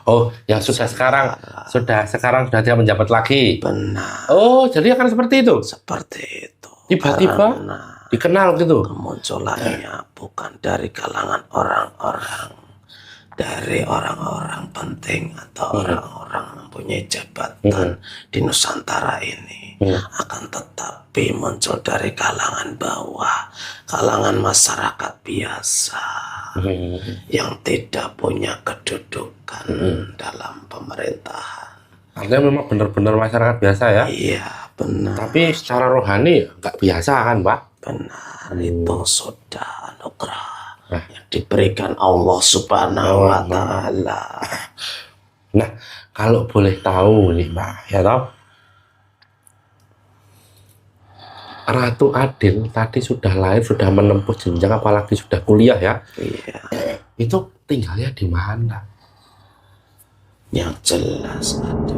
Oh, yang sudah sekarang sudah tidak menjabat lagi. Benar. Oh, jadi akan seperti itu. Seperti itu. Tiba-tiba dikenal gitu. Kemunculannya bukan dari kalangan orang-orang, dari orang-orang penting atau orang-orang mempunyai jabatan di Nusantara ini, akan tetapi muncul dari kalangan bawah, kalangan masyarakat biasa yang tidak punya kedudukan dalam pemerintahan. Artinya memang benar-benar masyarakat biasa ya? Iya, benar. Tapi secara rohani nggak biasa kan, Pak? Benar, itu sudah anugerah yang diberikan Allah Subhanahu wa Ta'ala. Nah, kalau boleh tahu nih, Pak, ya toh? Ratu Adil tadi sudah lahir, sudah menempuh jenjang, apalagi sudah kuliah ya. Iya. Itu tinggalnya di mana? Yang jelas ada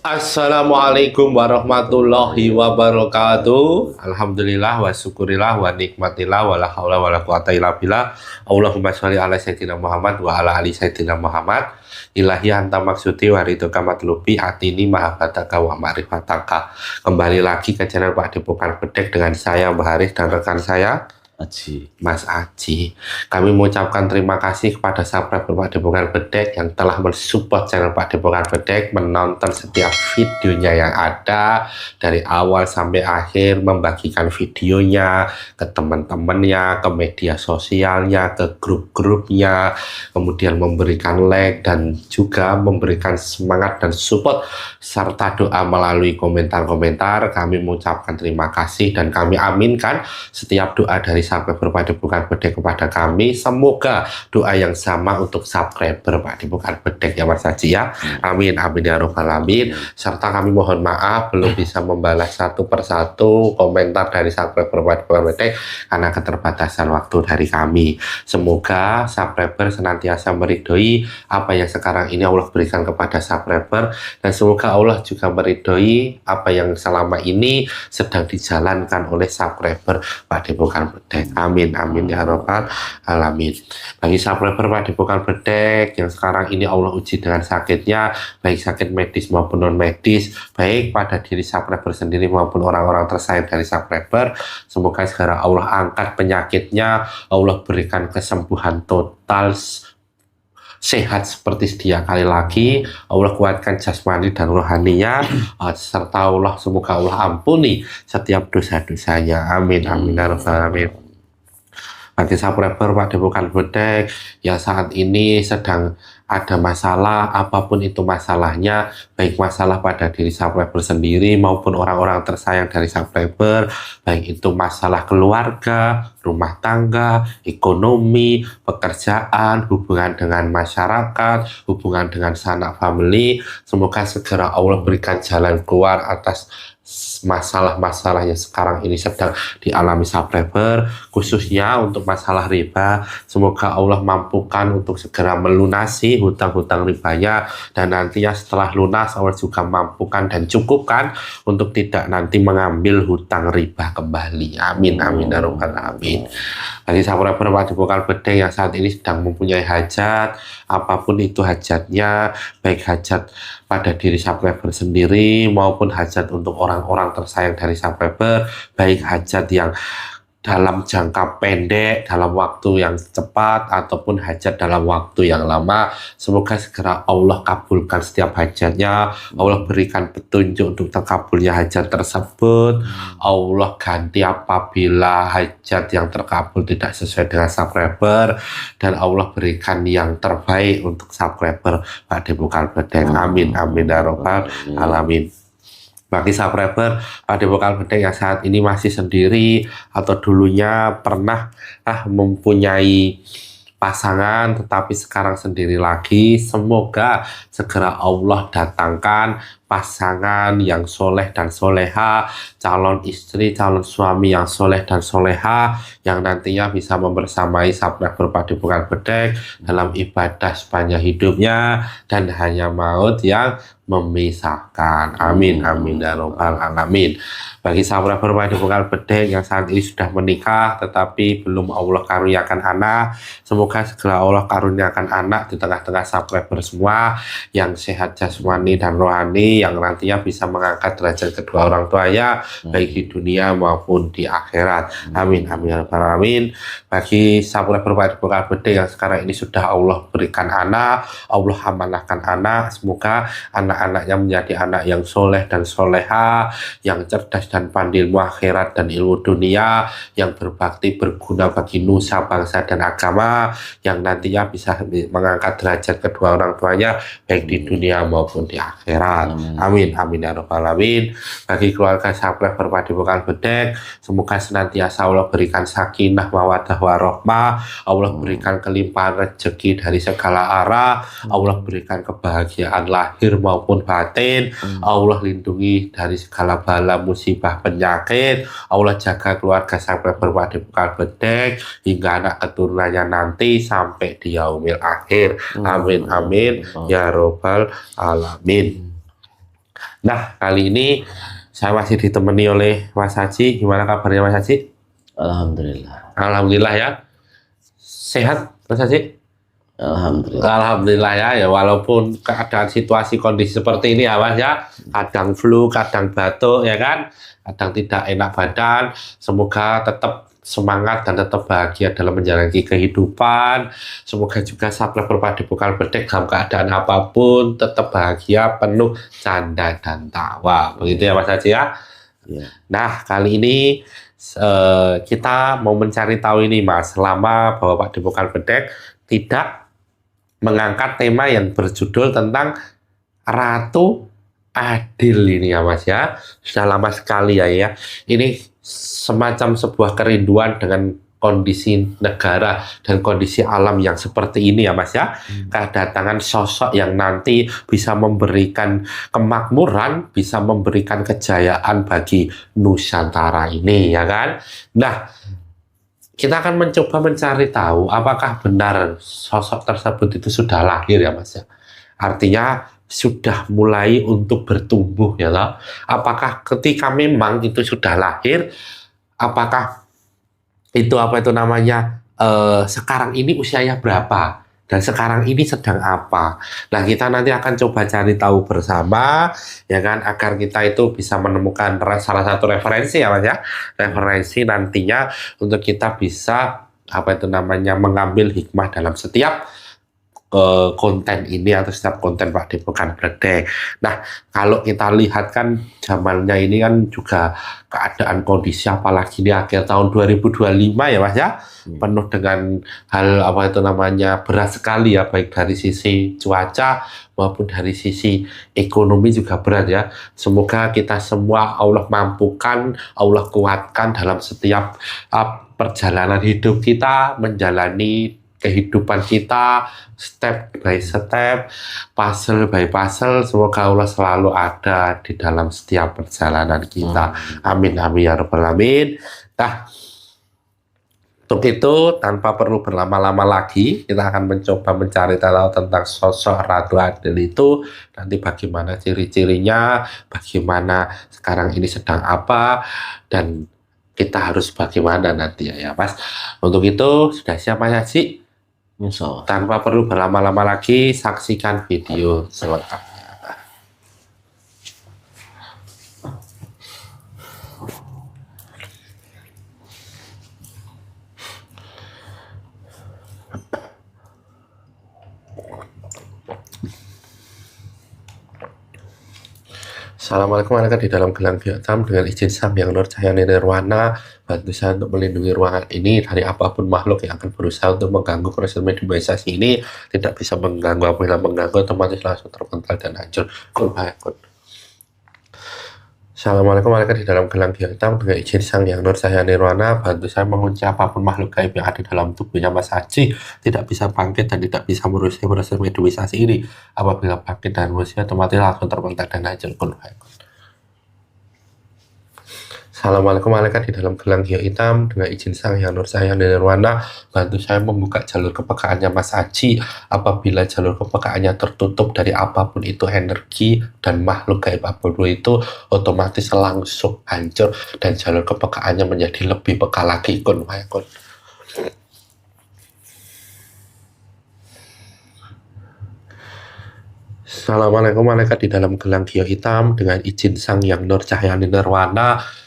Assalamualaikum warahmatullahi wabarakatuh. Alhamdulillah wa syukurillah wa nikmatillah wa la haula wa la quwata illa billah. Allahumma sholli ala sayyidina Muhammad wa ala ali sayyidina Muhammad. Ilahi anta maksudi wa ridhoka matlubi atini mahabbataka wa ma'rifataka. Kembali lagi ke channel Pak Depokan Bedek dengan saya Mbah Haris dan rekan saya Aji. Mas Aji. Kami mengucapkan terima kasih kepada subscriber Pak Depokan Bedek yang telah mensupport channel Pak Depokan Bedek, menonton setiap videonya yang ada dari awal sampai akhir, membagikan videonya ke teman-temannya, ke media sosialnya, ke grup-grupnya, kemudian memberikan like dan juga memberikan semangat dan support serta doa melalui komentar-komentar. Kami mengucapkan terima kasih dan kami aminkan setiap doa dari subscriber Pak Depokan Bedek kepada kami. Semoga doa yang sama untuk subscriber Pak Depokan Bedek ya Mas Haji ya. Amin amin ya robbal alamin. Serta kami mohon maaf belum bisa membalas satu persatu komentar dari subscriber Pak Depokan Bedek karena keterbatasan waktu dari kami. Semoga subscriber senantiasa meridhoi apa yang sekarang ini Allah berikan kepada subscriber, dan semoga Allah juga meridhoi apa yang selama ini sedang dijalankan oleh subscriber Pak Depokan Bedek. Amin amin ya robbal alamin. Bagi subscriber Pak Depokan Bedek yang sekarang ini Allah uji dengan sakitnya, baik sakit medis maupun non medis, baik pada diri subscriber sendiri maupun orang-orang tersayang dari subscriber, semoga segera Allah angkat penyakitnya, Allah berikan kesembuhan total, sehat seperti sedia kali lagi, Allah kuatkan jasmani dan rohaninya, serta Allah semoga Allah ampuni setiap dosa-dosanya. Amin amin ya rabbal alamin. Bagi subscriber Pak Depokan Bedek yang saat ini sedang ada masalah, apapun itu masalahnya, baik masalah pada diri subscriber sendiri maupun orang-orang tersayang dari subscriber, baik itu masalah keluarga, rumah tangga, ekonomi, pekerjaan, hubungan dengan masyarakat, hubungan dengan sanak family, semoga segera Allah berikan jalan keluar atas masalah-masalah yang sekarang ini sedang dialami subscriber, khususnya untuk masalah riba. Semoga Allah mampukan untuk segera melunasi hutang-hutang ribanya, dan nantinya setelah lunas Allah juga mampukan dan cukupkan untuk tidak nanti mengambil hutang riba kembali. Amin amin ya rabbal alamin. Bagi subscriber Pak Depokan Bedek yang saat ini sedang mempunyai hajat, apapun itu hajatnya, baik hajat pada diri subscriber sendiri maupun hajat untuk orang-orang tersayang dari subscriber, baik hajat yang dalam jangka pendek, dalam waktu yang cepat, ataupun hajat dalam waktu yang lama, semoga segera Allah kabulkan setiap hajatnya, Allah berikan petunjuk untuk terkabulnya hajat tersebut, Allah ganti apabila hajat yang terkabul tidak sesuai dengan subscriber, dan Allah berikan yang terbaik untuk subscriber Pak Depokan Bedek. Amin amin ya rabbal alamin. Bagi subscriber Pak Depokan Bedek yang saat ini masih sendiri atau dulunya pernah mempunyai pasangan tetapi sekarang sendiri lagi. Semoga segera Allah datangkan pasangan yang soleh dan soleha, calon istri, calon suami yang soleh dan soleha, yang nantinya bisa membersamai subscriber Padepokan Bedek dalam ibadah sepanjang hidupnya, dan hanya maut yang memisahkan. Amin, amin, ya robbal alamin. Bagi subscriber Padepokan Bedek yang saat ini sudah menikah tetapi belum Allah karuniakan anak, semoga segera Allah karuniakan anak di tengah-tengah subscriber semua yang sehat jasmani dan rohani, yang nantinya bisa mengangkat derajat kedua orang tuanya baik di dunia maupun di akhirat. Amin, amin, ya rabbal alamin. Bagi subscriber Padepokan Bedek yang sekarang ini sudah Allah berikan anak, Allah amanahkan anak, semoga anak-anaknya menjadi anak yang soleh dan soleha, yang cerdas dan pandai ilmu akhirat dan ilmu dunia, yang berbakti berguna bagi nusa, bangsa, dan agama, yang nantinya bisa mengangkat derajat kedua orang tuanya baik di dunia maupun di akhirat. Amin, amin, ya rabbal alamin. Bagi keluarga subscriber Padepokan Bedek, semoga senantiasa Allah berikan sakinah, mawaddah, warahmah, Allah berikan kelimpahan rezeki dari segala arah, Allah berikan kebahagiaan lahir maupun batin, Allah lindungi dari segala bala musibah penyakit, Allah jaga keluarga subscriber Padepokan Bedek hingga anak keturunannya nanti sampai di yaumil akhir. Amin, amin, ya robbal alamin. Nah, kali ini saya masih ditemani oleh Mas Haji. Gimana kabarnya Mas Haji? Alhamdulillah. Alhamdulillah ya. Sehat Mas Haji? Alhamdulillah. Alhamdulillah ya, walaupun keadaan situasi kondisi seperti ini ya Mas ya, kadang flu, kadang batuk ya kan, kadang tidak enak badan, semoga tetap semangat dan tetap bahagia dalam menjalani kehidupan. Semoga juga subscriber Padepokan Bedek dalam keadaan apapun tetap bahagia, penuh canda dan tawa. Begitu ya Mas Haji ya. Ya. Nah, kali ini kita mau mencari tahu ini Mas, selama bahwa Padepokan Bedek tidak mengangkat tema yang berjudul tentang Ratu Adil ini ya Mas ya. Sudah lama sekali ya. Ini semacam sebuah kerinduan dengan kondisi negara dan kondisi alam yang seperti ini ya Mas ya. Kedatangan sosok yang nanti bisa memberikan kemakmuran, bisa memberikan kejayaan bagi Nusantara ini ya kan. Nah, kita akan mencoba mencari tahu apakah benar sosok tersebut itu sudah lahir ya Mas ya. Artinya sudah mulai untuk bertumbuh ya loh. Apakah ketika memang itu sudah lahir, apakah itu sekarang ini usianya berapa? Dan sekarang ini sedang apa? Nah, kita nanti akan coba cari tahu bersama, ya kan, agar kita itu bisa menemukan salah satu referensi ya Mas ya, referensi nantinya untuk kita bisa mengambil hikmah dalam setiap konten ini atau setiap konten Padepokan Bedek. Nah, kalau kita lihat kan zamannya ini kan juga keadaan kondisi apalagi di akhir tahun 2025 ya Mas ya, penuh dengan hal berat sekali ya, baik dari sisi cuaca maupun dari sisi ekonomi juga berat ya. Semoga kita semua Allah mampukan, Allah kuatkan dalam setiap perjalanan hidup kita, menjalani kehidupan kita step by step, puzzle by puzzle. Semoga Allah selalu ada di dalam setiap perjalanan kita. Amin, amin, ya rabbal alamin. Nah, untuk itu tanpa perlu berlama-lama lagi, kita akan mencoba mencari tahu tentang sosok Ratu Adil itu, nanti bagaimana ciri-cirinya, bagaimana sekarang ini sedang apa, dan kita harus bagaimana nanti ya Mas. Untuk itu sudah siap Mas Haji? Tanpa perlu berlama-lama lagi, saksikan video selengkapnya. Assalamualaikum warahmatullahi wabarakatuh. Di dalam gelang hitam dengan izin Sam yang Nur Cahaya Nirwana, bantu saya untuk melindungi ruangan ini dari apapun makhluk yang akan berusaha untuk mengganggu proses mediumisasi ini. Tidak bisa mengganggu, apabila mengganggu otomatis langsung terpental dan hancur. Assalamualaikum malaikat di dalam gelang hitam dengan izin Sang Yang Nur Cahaya Nirwana, bantu saya mengunci apapun makhluk gaib yang ada dalam tubuhnya Mas Haji tidak bisa bangkit dan tidak bisa merusak proses mediumisasi ini. Apabila bangkit dan merusak otomatis langsung terbentak dan hancur kun fayakun. Assalamualaikum malaikat di dalam gelang hitam dengan izin Sang Yang Nur Cahaya Nirwana, bantu saya membuka jalur kepekaannya Mas Haji. Apabila jalur kepekaannya tertutup dari apapun itu energi dan makhluk gaib apapun itu, otomatis langsung hancur dan jalur kepekaannya menjadi lebih peka lagi kun fayakun. Assalamualaikum malaikat di dalam gelang hitam dengan izin Sang Yang Nur Cahaya Nirwana,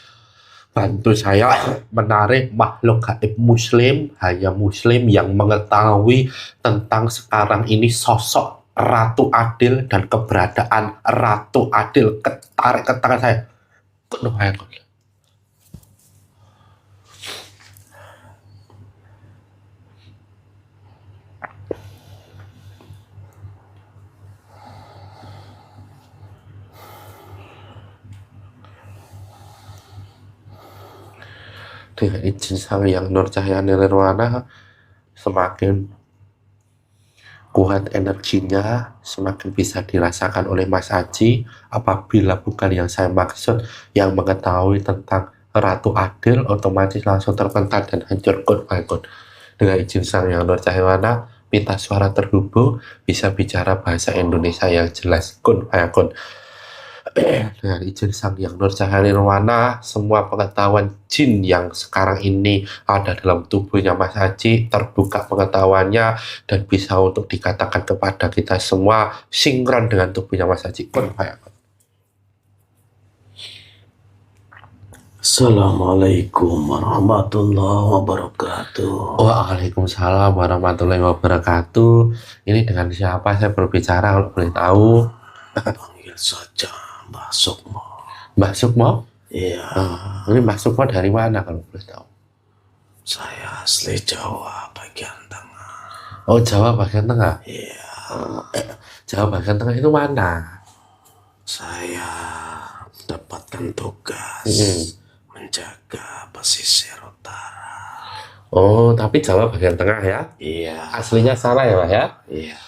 bantu saya menarik makhluk gaib muslim, hanya muslim yang mengetahui tentang sekarang ini sosok Ratu Adil dan keberadaan Ratu Adil. Ketarik ke tangan saya. Dengan izin Sang Yang Nur Cahaya Nirwana, semakin kuat energinya, semakin bisa dirasakan oleh Mas Haji. Apabila bukan yang saya maksud, yang mengetahui tentang Ratu Adil, otomatis langsung terpental dan hancur kun fayakun. Dengan izin Sang Yang Nur Cahaya Nirwana, pita suara terhubung, bisa bicara bahasa Indonesia yang jelas kun fayakun. Dengan izin Sang Yang Nur Cahaya Nirwana, semua pengetahuan jin yang sekarang ini ada dalam tubuhnya Mas Haji terbuka pengetahuannya dan bisa untuk dikatakan kepada kita semua sinkron dengan tubuhnya Mas Haji kun fayakun. Assalamualaikum warahmatullahi wabarakatuh. Waalaikumsalam warahmatullahi wabarakatuh. Ini dengan siapa saya berbicara kalau boleh tahu? Panggil saja Mbah Sukmo. Mbah Sukmo? Iya, Ini Mbah Sukmo dari mana kalau boleh tahu? saya asli Jawa bagian tengah. Oh, Jawa bagian tengah. Iya, Jawa bagian tengah itu mana? saya mendapatkan tugas menjaga pesisir utara. Oh, tapi Jawa bagian tengah ya? Iya, Aslinya salah ya, Pak ya? iya.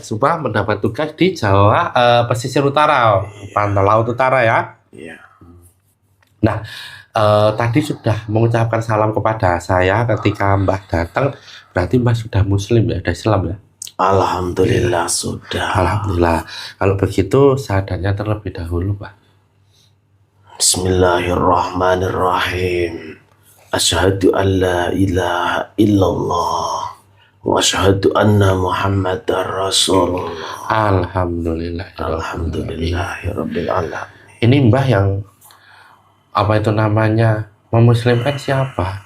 Supaya mendapat tugas di Jawa pesisir utara, pantai laut utara ya. Iya. Nah, tadi sudah mengucapkan salam kepada saya ketika Mbah datang, berarti Mbah sudah Muslim ya, sudah Islam ya? Alhamdulillah sudah. Alhamdulillah. Kalau begitu sadarnya terlebih dahulu, Pak. Bismillahirrahmanirrahim. Asyhadu an la ilaha illallah wa asyhadu anna Muhammadar Rasulullah. Alhamdulillah. Alhamdulillahirabbil alamin. Ini Mbah yang apa itu namanya memuslimkan siapa?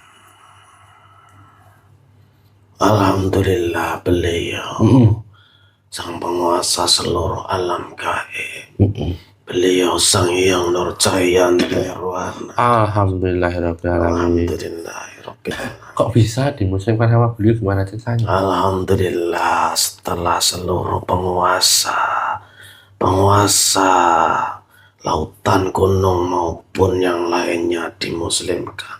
Alhamdulillah beliau sang penguasa seluruh alam gaib. Beliau Sang Yang Nur Cahaya Nirwana. Alhamdulillahirabbil alamin. Alhamdulillahirabbil alamin. Kok bisa dimuslimkan sama beliau, gimana ceritanya? Alhamdulillah setelah seluruh penguasa lautan, gunung maupun yang lainnya dimuslimkan,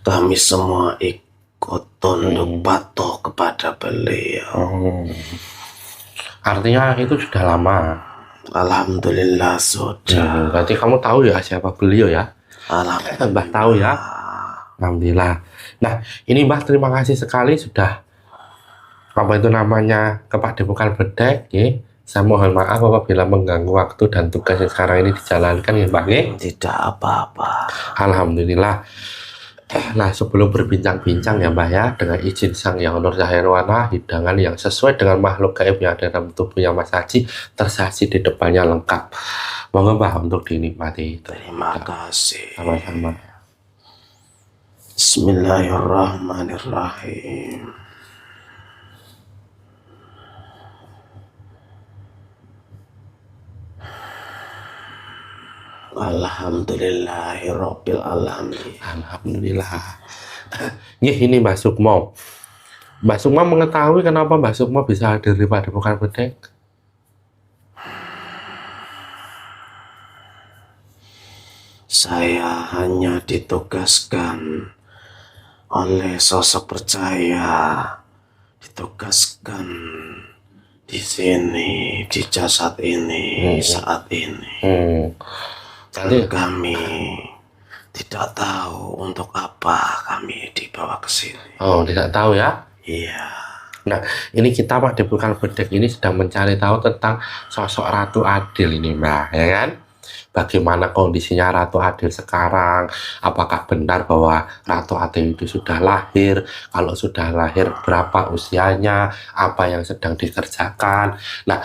kami semua ikut tunduk patuh kepada beliau. Artinya itu sudah lama. Alhamdulillah sudah. Berarti kamu tahu ya siapa beliau ya? Alhamdulillah. Mbah tahu ya? Alhamdulillah. Nah, ini Mbah terima kasih sekali sudah apa itu namanya ke Padepokan Bedek. Ya. Saya mohon maaf apabila mengganggu waktu dan tugas yang sekarang ini dijalankan ya Mbah. Ya. Tidak apa-apa. Alhamdulillah. Nah, sebelum berbincang-bincang ya Mbah ya, dengan izin Sang Yang Nur Cahaya Nirwana, hidangan yang sesuai dengan makhluk gaib yang ada dalam tubuhnya Mas Haji tersaji di depannya lengkap. Monggo Mbah untuk dinikmati. Terima kasih. Sama-sama. Bismillahirrahmanirrahim. Alhamdulillahirabbil alamin. Alhamdulillah. Ini Mbah Sukmo. Mbah Sukmo mengetahui kenapa Mbah Sukmo bisa hadir di Padepokan Bedek? Saya hanya ditugaskan oleh sosok percaya, ditugaskan di sini, di jasad ini, saat ini. Dan kami tidak tahu untuk apa kami dibawa ke sini. Oh, tidak tahu ya? Iya. Nah, ini kita Pak Depokan Bedek ini sedang mencari tahu tentang sosok Ratu Adil ini, Mbak, ya kan? Bagaimana kondisinya Ratu Adil sekarang? Apakah benar bahwa Ratu Adil itu sudah lahir? Kalau sudah lahir, berapa usianya? Apa yang sedang dikerjakan? Nah,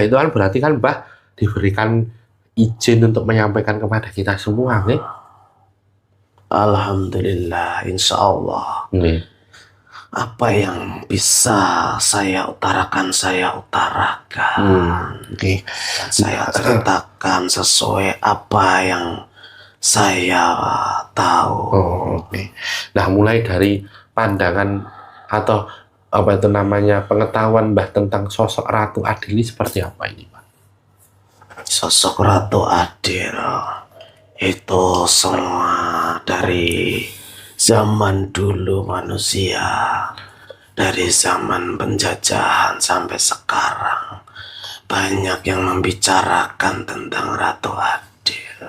itu kan berarti kan Mbah diberikan izin untuk menyampaikan kepada kita semua, nih. Alhamdulillah, insya Allah. Nih. Apa yang bisa saya utarakan, saya utarakan. Oke. Dan saya ceritakan sesuai apa yang saya tahu. Oke. Nah, mulai dari pandangan atau apa itu namanya pengetahuan Mbah tentang sosok Ratu Adil ini seperti apa ini, Pak? Sosok Ratu Adil itu semua dari zaman dulu manusia, dari zaman penjajahan sampai sekarang, banyak yang membicarakan tentang Ratu Adil.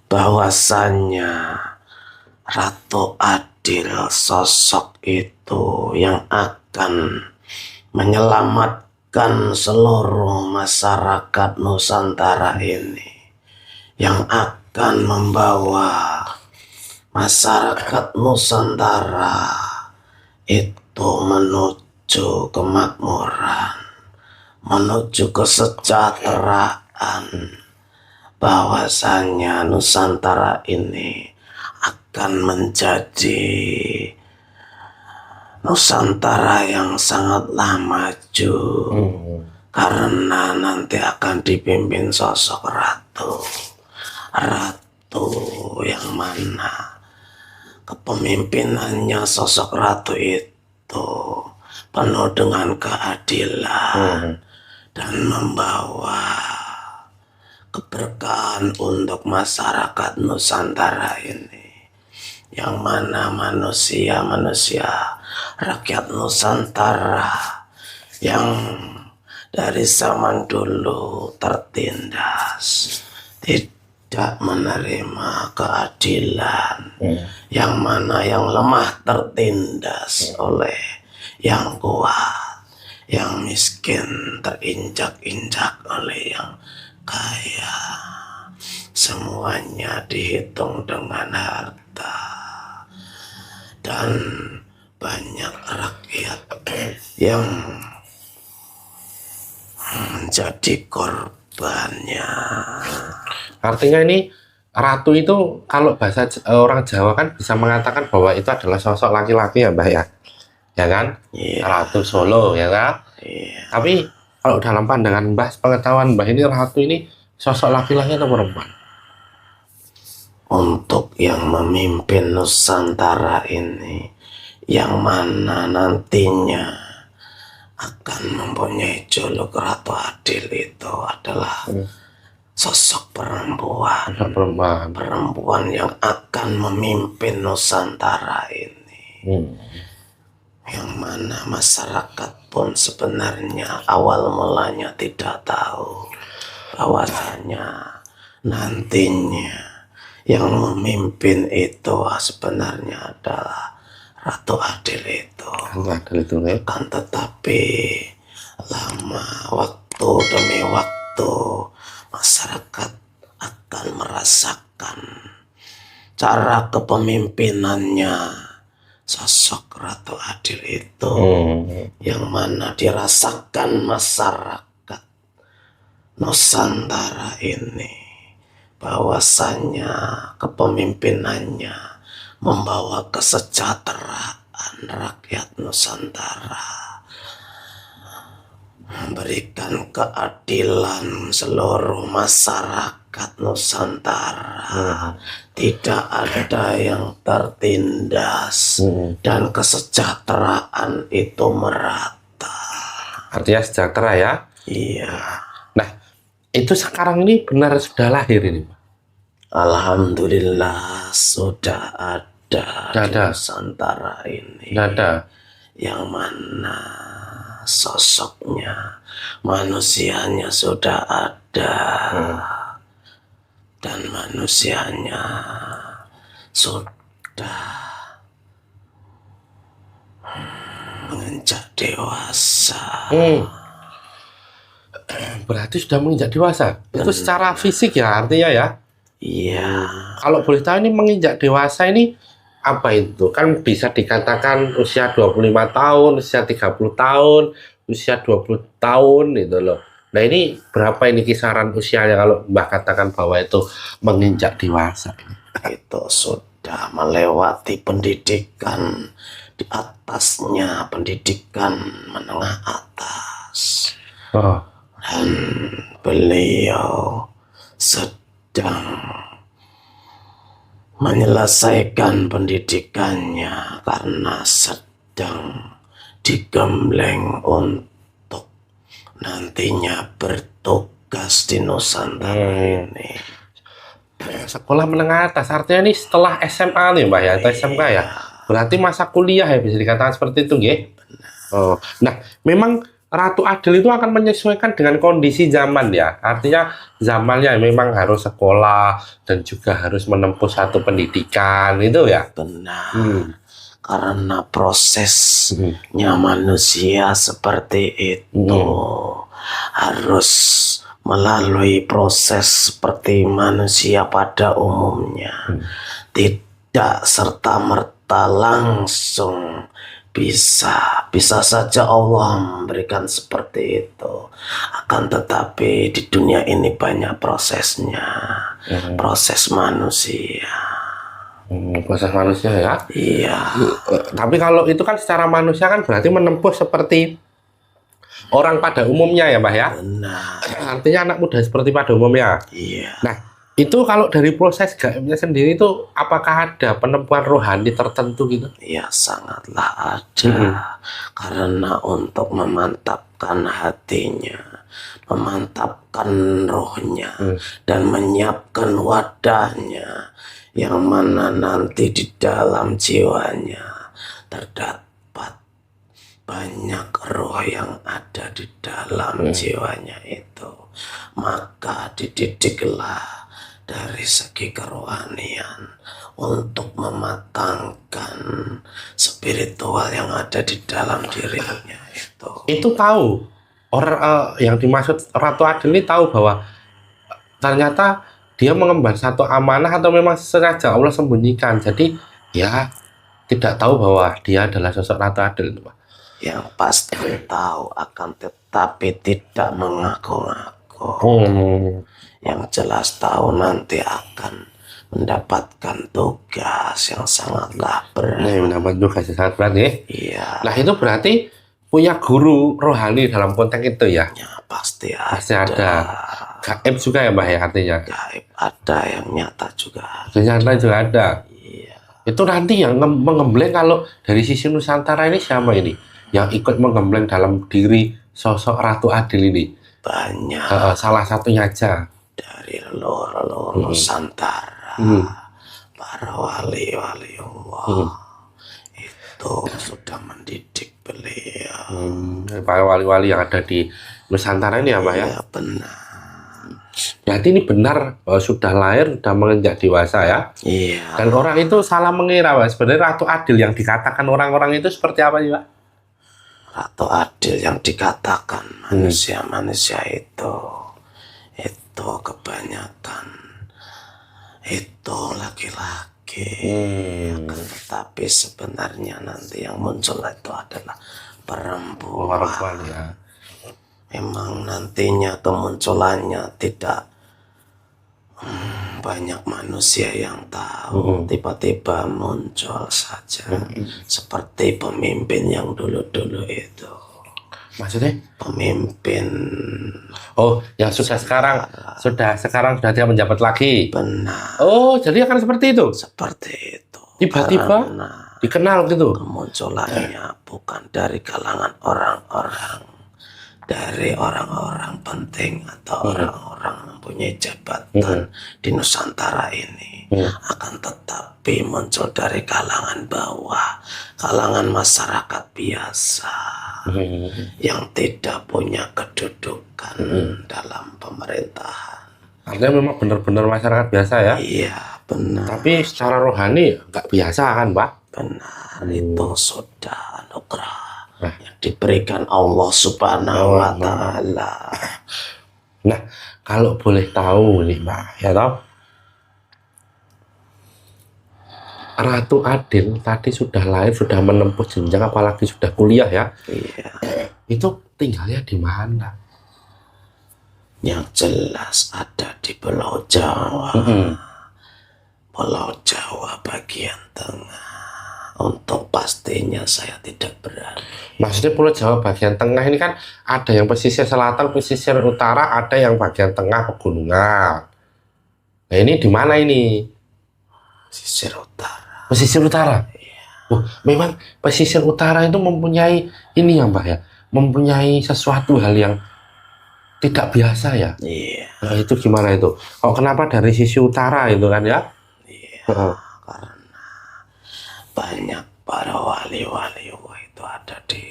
Bahwasannya Ratu Adil sosok itu yang akan menyelamatkan seluruh masyarakat Nusantara ini, yang akan membawa masyarakat Nusantara itu menuju kemakmuran, menuju kesejahteraan, bahwasanya Nusantara ini akan menjadi Nusantara yang sangatlah maju, karena nanti akan dipimpin sosok ratu yang mana kepemimpinannya sosok ratu itu penuh dengan keadilan dan membawa keberkahan untuk masyarakat Nusantara ini, yang mana manusia rakyat Nusantara yang dari zaman dulu tertindas, tidak menerima keadilan, yang mana yang lemah tertindas oleh yang kuat, yang miskin terinjak-injak oleh yang kaya. Semuanya dihitung dengan harta, dan banyak rakyat yang menjadi korbannya. Artinya ini ratu itu kalau bahasa orang Jawa kan bisa mengatakan bahwa itu adalah sosok laki-laki ya, Mbah ya, ya kan? Iya. Ratu Solo ya kan? Iya. Tapi kalau dalam pandangan Mbah, pengetahuan Mbah, ini ratu ini sosok laki-laki atau perempuan? Untuk yang memimpin Nusantara ini, yang mana nantinya akan mempunyai juluk Ratu Adil, itu adalah sosok perempuan. Perempuan yang akan memimpin Nusantara ini, yang mana masyarakat pun sebenarnya awal mulanya tidak tahu bahwasanya nantinya yang memimpin itu sebenarnya adalah Ratu Adil itu. Kan tetapi lama waktu demi waktu masyarakat akan merasakan cara kepemimpinannya sosok Ratu Adil itu, yang mana dirasakan masyarakat Nusantara ini, bahwasanya kepemimpinannya membawa kesejahteraan rakyat Nusantara, memberikan keadilan seluruh masyarakat Nusantara, tidak ada yang tertindas, dan kesejahteraan itu merata. Artinya sejahtera ya? Iya. Nah, itu sekarang ini benar sudah lahir ini, Pak? Alhamdulillah sudah ada Nggak di ada. Nusantara ini. Nggak ada. Yang mana sosoknya, manusianya sudah ada. Dan manusianya sudah menginjak dewasa. Berarti sudah menginjak dewasa. Itu secara fisik ya artinya ya. Iya, Kalau boleh tahu ini menginjak dewasa ini apa itu? Kan bisa dikatakan usia 25 tahun, usia 30 tahun, usia 20 tahun gitu loh. Nah ini berapa ini kisaran usianya kalau Mbah katakan bahwa itu menginjak dewasa? itu sudah melewati pendidikan, di atasnya pendidikan menengah atas. Oh, Dan beliau sedang menyelesaikan pendidikannya karena sedang digembleng untuk nantinya bertugas di Nusantara ini. sekolah menengah atas artinya ini setelah SMA nih Mbah ya, atau SMK ya. Berarti masa kuliah ya bisa dikatakan seperti itu nggih. Oh, nah memang Ratu Adil itu akan menyesuaikan dengan kondisi zaman ya. Artinya zamannya memang harus sekolah dan juga harus menempuh satu pendidikan itu ya. Benar, karena Hmm. prosesnya manusia seperti itu harus melalui proses seperti manusia pada umumnya. Tidak serta-merta langsung bisa saja Allah memberikan seperti itu. Akan tetapi di dunia ini banyak prosesnya, proses manusia. Proses manusia ya. Iya, Tapi kalau itu kan secara manusia kan berarti menempuh seperti orang pada umumnya ya Mbah ya. benar. Artinya anak muda seperti pada umumnya. Iya, Nah, itu kalau dari proses gaibnya sendiri itu apakah ada penempuhan rohani tertentu gitu? ya sangatlah ada. Karena untuk memantapkan hatinya, memantapkan rohnya, dan menyiapkan wadahnya, yang mana nanti di dalam jiwanya terdapat banyak roh yang ada di dalam jiwanya itu. Maka dididiklah dari segi kerohanian untuk mematangkan spiritual yang ada di dalam dirinya itu. Itu tahu orang yang dimaksud Ratu Adil ini tahu bahwa ternyata dia mengemban satu amanah atau memang sengaja Allah sembunyikan. Jadi ya tidak tahu bahwa dia adalah sosok Ratu Adil itu, Pak. Yang pasti tahu akan tetapi tidak mengaku-ngaku. Yang jelas tahu nanti akan mendapatkan tugas yang sangatlah berat. Ini mendapat tugas yang sangat berat ya. Iya, Nah itu berarti punya guru rohani dalam konteks itu ya. ya pasti Pasti ada. ada. Gaib juga ya Mbah ya artinya. Gaib ada, yang nyata juga ada. Ternyata juga ada. Iya, Itu nanti yang mengembleng kalau dari sisi Nusantara ini siapa ini? Yang ikut menggembleng dalam diri sosok Ratu Adil ini. banyak Salah satunya aja. dari leluhur Nusantara, para wali-wali Allah itu sudah mendidik beliau. Para wali-wali yang ada di Nusantara ini ya Mbah ya. Ya benar. Berarti ini benar bahwa sudah lahir, sudah menginjak dewasa ya. Iya, Dan orang itu salah mengira Pak. Sebenarnya Ratu Adil yang dikatakan orang-orang itu seperti apa sih Pak? Ratu Adil yang dikatakan manusia-manusia itu kebanyakan itu laki-laki. Tetapi sebenarnya nanti yang muncul itu adalah perempuan. Perempuan ya. Memang nantinya kemunculannya tidak banyak manusia yang tahu. Tiba-tiba muncul saja seperti pemimpin yang dulu-dulu itu. Maksudnya? Pemimpin Oh, yang sudah sekarang sudah tidak menjabat lagi. benar Oh, jadi akan seperti itu. seperti itu. Tiba-tiba Karena dikenal gitu. kemunculannya bukan dari kalangan orang-orang dari orang-orang penting atau orang-orang mempunyai jabatan di Nusantara ini akan tetapi muncul dari kalangan bawah, kalangan masyarakat biasa yang tidak punya kedudukan dalam pemerintahan. Artinya memang benar-benar masyarakat biasa ya? Iya, benar. Tapi secara rohani nggak biasa kan, Pak? Benar, itu sudah anugerah yang diberikan Allah Subhanahu wa Ta'ala. Nah, kalau boleh tahu nih, Pak, ya toh, Ratu Adil tadi sudah lahir, sudah menempuh jenjang, apalagi sudah kuliah ya. Iya. Itu tinggalnya di mana? Yang jelas ada di Pulau Jawa. Pulau Jawa bagian tengah. Untuk pastinya saya tidak berani. Maksudnya Pulau Jawa bagian tengah ini kan ada yang pesisir selatan, pesisir utara, ada yang bagian tengah pegunungan. Nah ini di mana ini? Pesisir utara. Pesisir utara. Oh, memang pesisir utara itu mempunyai ini ya Mbak ya, mempunyai sesuatu hal yang tidak biasa ya. Iya. Nah, itu gimana itu? Oh, kenapa dari sisi utara itu kan ya? Iya. Karena banyak para wali-wali itu ada di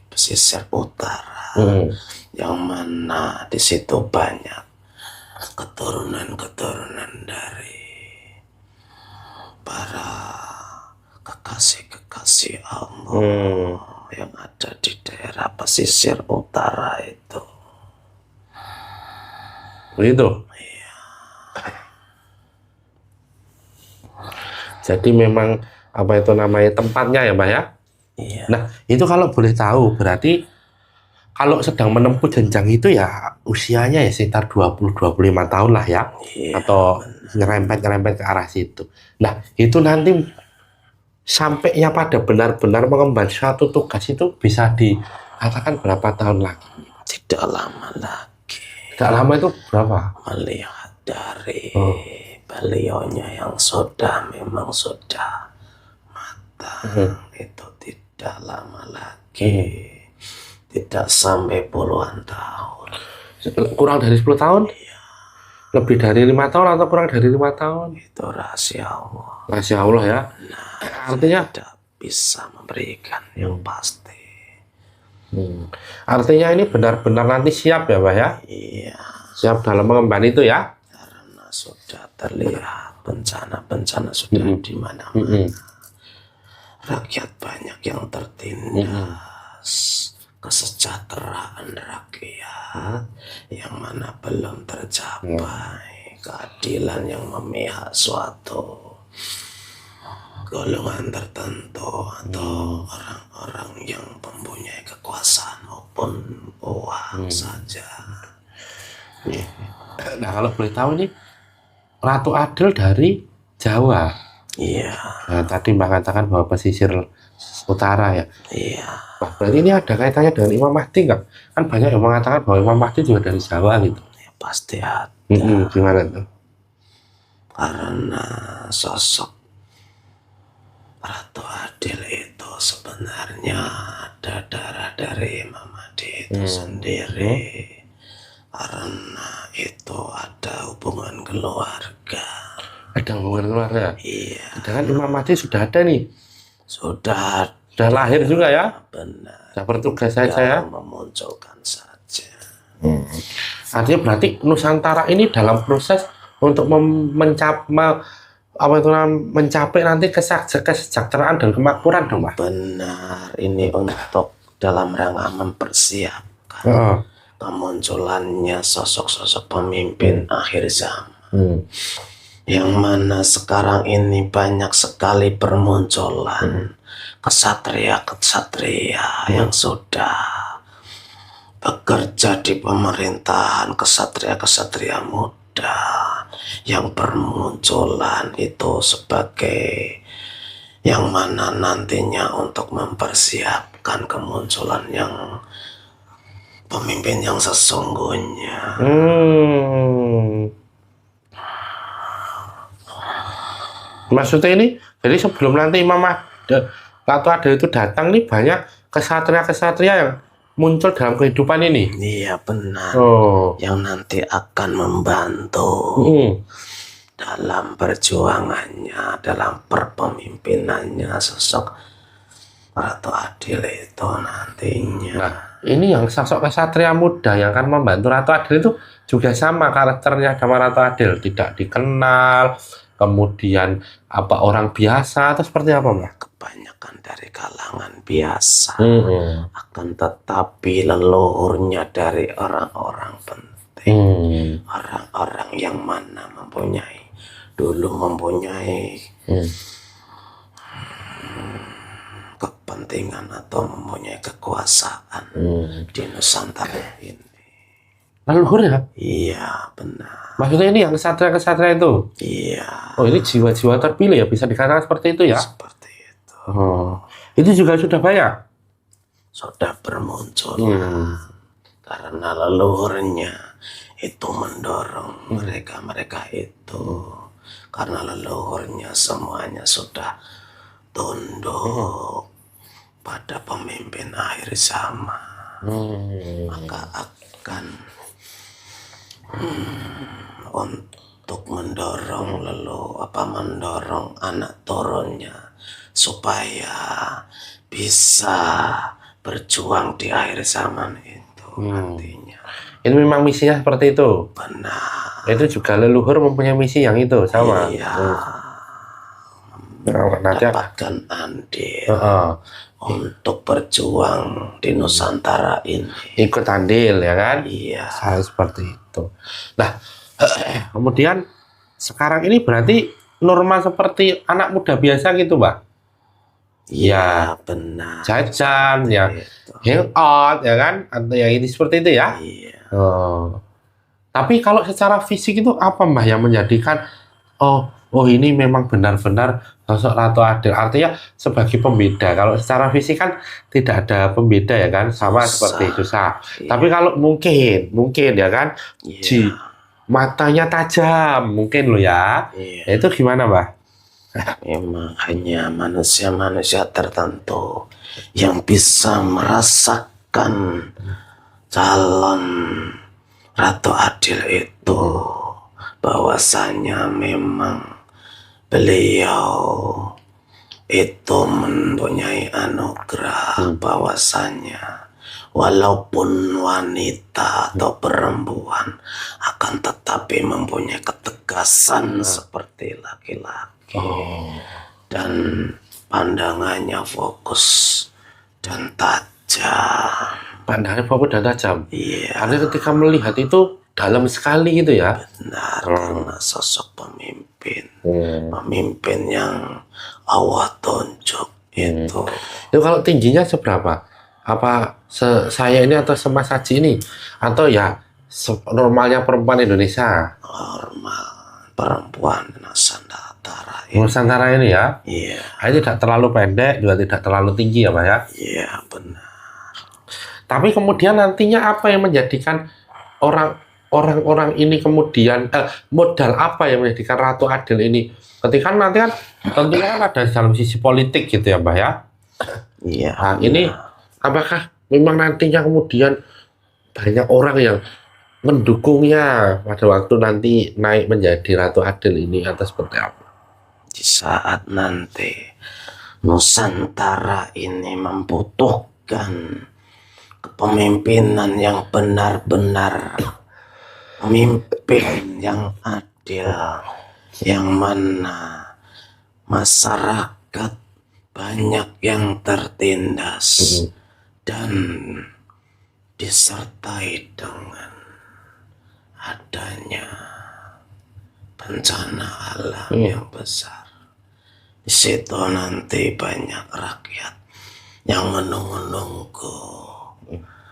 pesisir utara, yang mana di situ banyak keturunan-keturunan dari para kekasih-kekasih Allah yang ada di daerah pesisir utara itu. Begitu. Iya. Jadi memang apa itu namanya tempatnya ya Mbak ya? Iya. Nah itu kalau boleh tahu berarti kalau sedang menempuh jenjang itu ya usianya ya sekitar 20-25 tahun lah ya. Iya, atau nyerempet-nyerempet ke arah situ. Nah itu nanti sampainya pada benar-benar mengemban suatu tugas itu bisa dikatakan berapa tahun lagi? tidak lama lagi. Tidak lama itu berapa? Melihat dari beliaunya yang memang sudah itu tidak lama lagi, tidak sampai puluhan tahun. Kurang dari 10 tahun? Iya. Lebih dari 5 tahun atau kurang dari 5 tahun? Itu rahasia Allah. Rahasia Allah ya. Artinya tidak bisa memberikan yang pasti. Artinya ini benar-benar nanti siap ya Pak ya? Iya. Siap dalam mengemban itu ya? Karena sudah terlihat bencana-bencana sudah di mana-mana. Rakyat banyak yang tertindas, kesejahteraan rakyat yang mana belum tercapai, keadilan yang memihak suatu golongan tertentu atau orang-orang yang mempunyai kekuasaan maupun uang saja. Nah kalau boleh tahu nih Ratu Adil dari Jawa. Iya. Nah, tadi Mbak katakan bahwa pesisir utara ya. Iya. Wah, berarti ini ada kaitannya dengan Imam Mahdi nggak? Kan banyak yang mengatakan bahwa Imam Mahdi juga dari Jawa gitu. Ya, pasti ada. Gimana tuh? Karena sosok Ratu Adil itu sebenarnya ada darah dari Imam Mahdi itu sendiri. Karena itu ada hubungan keluarga. Ada hubungan keluarga? Iya. Sedangkan Imam Mahdi sudah ada nih. Sudah lahir juga ya? benar. Sudah bertugas saja ya? Memunculkan saja. Artinya berarti Nusantara ini dalam proses untuk mencapai nanti kesejahteraan dan kemakmuran dong Pak? Benar. Ini untuk dalam rangka mempersiapkan kemunculannya sosok-sosok pemimpin akhir zaman. Yang mana sekarang ini banyak sekali bermunculan kesatria-kesatria yang sudah bekerja di pemerintahan, kesatria-kesatria muda yang bermunculan itu sebagai yang mana nantinya untuk mempersiapkan kemunculan yang pemimpin yang sesungguhnya. Maksudnya ini, jadi sebelum nanti Ratu Adil itu datang nih banyak kesatria-kesatria yang muncul dalam kehidupan ini. Iya benar. Oh. Yang nanti akan membantu dalam perjuangannya, dalam perpemimpinannya sosok Ratu Adil itu nantinya. Nah, ini yang sosok kesatria muda yang akan membantu Ratu Adil itu juga sama karakternya sama Ratu Adil, tidak dikenal, kemudian apa orang biasa atau seperti apa, Mbak? Kebanyakan dari kalangan biasa, akan tetapi leluhurnya dari orang-orang penting, orang-orang yang mana dulu mempunyai kepentingan atau mempunyai kekuasaan di Nusantara ini. Leluhur ya? Iya benar. Maksudnya ini yang kesatria-kesatria itu? Iya. Oh, ini jiwa-jiwa terpilih ya, bisa dikatakan seperti itu ya? Seperti itu. Oh, itu juga sudah banyak? Sudah bermunculan. Karena leluhurnya itu mendorong mereka itu. Karena leluhurnya semuanya sudah tunduk pada pemimpin akhir zaman. Maka akan untuk mendorong mendorong anak turunnya supaya bisa berjuang di akhir zaman itu nantinya. Ini memang misinya seperti itu. Benar. Itu juga leluhur mempunyai misi yang itu sama. Iya. Nanti Dapatkan andil untuk berjuang di Nusantara ini. ikut andil ya kan? Iya. Seperti itu. Nah, kemudian sekarang ini berarti norma seperti anak muda biasa gitu, Mbak? Iya, benar. Jajan, ya, Itu. hangout, ya kan? Atau yang ini seperti itu ya? Iya. Tapi kalau secara fisik itu apa, Mbak, yang menjadikan oh ini memang benar-benar sosok Ratu Adil. Artinya sebagai pembeda. Kalau secara fisik kan tidak ada pembeda ya kan, sama seperti itu. Iya. Tapi kalau mungkin ya kan, Iya. matanya tajam mungkin loh ya. Iya. Itu gimana, Mbak? Memang hanya manusia-manusia tertentu yang bisa merasakan calon Ratu Adil itu, bahwasanya memang beliau itu mempunyai anugerah, bahwasanya walaupun wanita atau perempuan akan tetapi mempunyai ketegasan seperti laki-laki, dan pandangannya fokus dan tajam. Pandangannya fokus dan tajam. Iya. Karena ketika melihat itu dalam sekali gitu ya. Benar, karena sosok pemimpin yang Allah tunjuk itu. Itu kalau tingginya seberapa? Apa saya ini atau Mas Haji ini? Atau ya normalnya perempuan Indonesia? Normal perempuan Nusantara ini. Nusantara ini ya? Iya. Ini tidak terlalu pendek, juga tidak terlalu tinggi ya, Pak ya? Iya, benar. Tapi kemudian nantinya apa yang menjadikan orang-orang ini kemudian modal apa yang menjadikan Ratu Adil ini? Ketika nanti kan tentunya kan ada dalam sisi politik gitu ya, Mbak ya? Iya. Nah, ini apakah memang nantinya kemudian banyak orang yang mendukungnya pada waktu nanti naik menjadi Ratu Adil ini atau seperti apa? Di saat nanti Nusantara ini membutuhkan kepemimpinan yang benar-benar pemimpin yang adil, yang mana masyarakat banyak yang tertindas dan disertai dengan adanya bencana alam yang besar. Di situ nanti banyak rakyat yang menunggu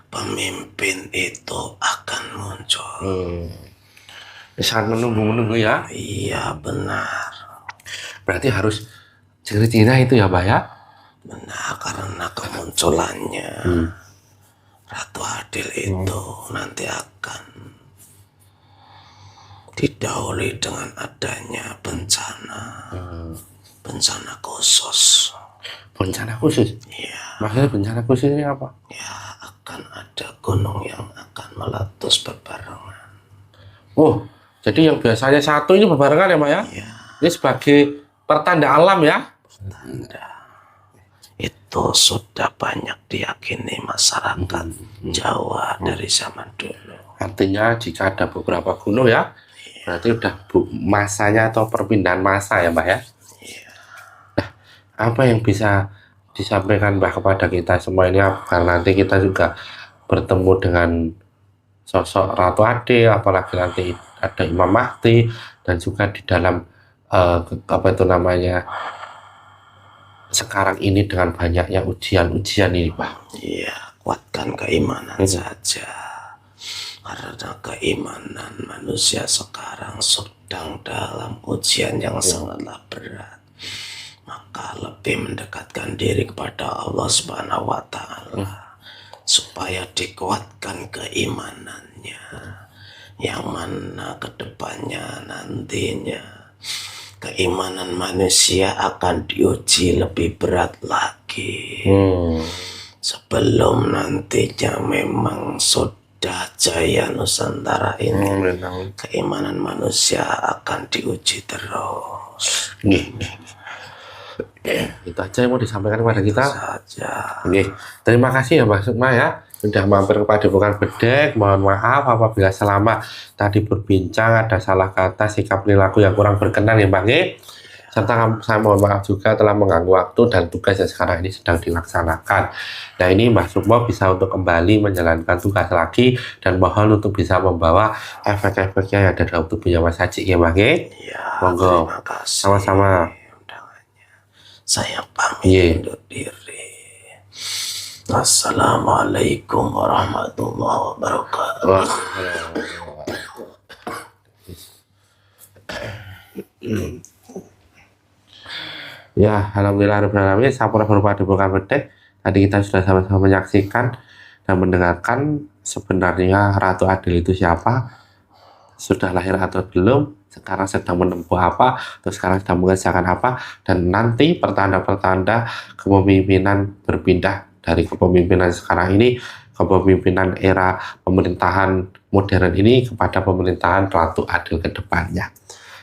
pemimpin itu akan muncul. Sangat menunggu ya? Iya, benar. Berarti harus ciri-cirinya itu ya, Mbak ya? Benar, karena kemunculannya Ratu Adil itu nanti akan didahului dengan adanya bencana khusus. Bencana khusus? Ya, Maksudnya bencana khusus ini apa? ya akan ada gunung yang akan meletus berbarengan. Oh, jadi yang biasanya satu ini berbarengan ya Pak ya? Ya, Ini sebagai pertanda alam ya? tanda. Itu sudah banyak diyakini masyarakat Jawa dari zaman dulu. Artinya jika ada beberapa gunung ya, berarti udah masanya atau perpindahan masa ya Mbak ya? Iya. Apa yang bisa disampaikan Mbak kepada kita semua ini agar nanti kita juga bertemu dengan sosok Ratu Adil, apalagi nanti ada Imam Mahdi, dan juga di dalam apa itu namanya sekarang ini dengan banyaknya ujian-ujian ini Pak. Iya, kuatkan keimanan saja. Karena keimanan manusia sekarang sedang dalam ujian yang sangatlah berat. Maka lebih mendekatkan diri kepada Allah Subhanahu wa Ta'ala supaya dikuatkan keimanannya. Yang mana kedepannya nantinya keimanan manusia akan diuji lebih berat lagi. Sebelum nantinya memang sudah jaya Nusantara ini, keimanan manusia akan diuji terus. Itu aja yang mau disampaikan kepada kita saja. Terima kasih ya Mbak Sukma ya sudah mampir kepada Bukan Bedek. Mohon maaf apabila selama tadi berbincang ada salah kata, sikap perilaku yang kurang berkenan ya Mbak. Serta saya mohon maaf juga telah mengganggu waktu dan tugas yang sekarang ini sedang dilaksanakan. Nah ini Mbak Sukma bisa untuk kembali menjalankan tugas lagi dan mohon untuk bisa membawa efek-efeknya yang ada dalam tubuhnya Mas Haji ya Mbak. Ya, monggo. terima kasih. Sama-sama. Saya pamit undur diri. Assalamualaikum warahmatullahi wabarakatuh. Ya, alhamdulillah sampurna berupa di Bukan Bedek. Tadi kita sudah sama-sama menyaksikan dan mendengarkan sebenarnya Ratu Adil itu siapa, sudah lahir atau belum, sekarang sedang menempuh apa, terus sekarang sedang mengerjakan apa, dan nanti pertanda-pertanda kepemimpinan berpindah dari kepemimpinan sekarang ini, kepemimpinan era pemerintahan modern ini kepada pemerintahan Ratu Adil ke depannya.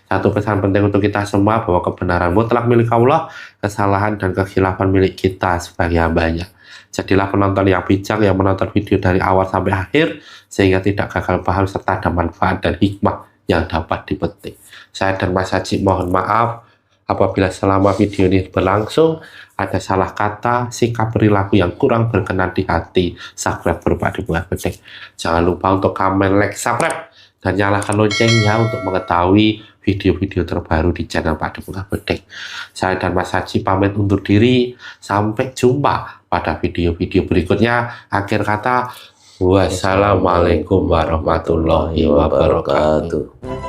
Satu pesan penting untuk kita semua bahwa kebenaran mutlak milik Allah, kesalahan dan kekhilafan milik kita sebagai hambanya. Jadilah penonton yang bijak yang menonton video dari awal sampai akhir sehingga tidak gagal paham serta ada manfaat dan hikmah yang dapat dipetik. Saya dan Mas Haji mohon maaf apabila selama video ini berlangsung ada salah kata, sikap perilaku yang kurang berkenan di hati. Subscribe berupa di Bukan Bedek. Jangan lupa untuk komen, like, subscribe, dan nyalakan loncengnya untuk mengetahui video-video terbaru di channel Pak Bukan Bedek. Saya dan Mas Haji pamit undur diri. Sampai jumpa pada video-video berikutnya. Akhir kata, wassalamualaikum warahmatullahi wabarakatuh.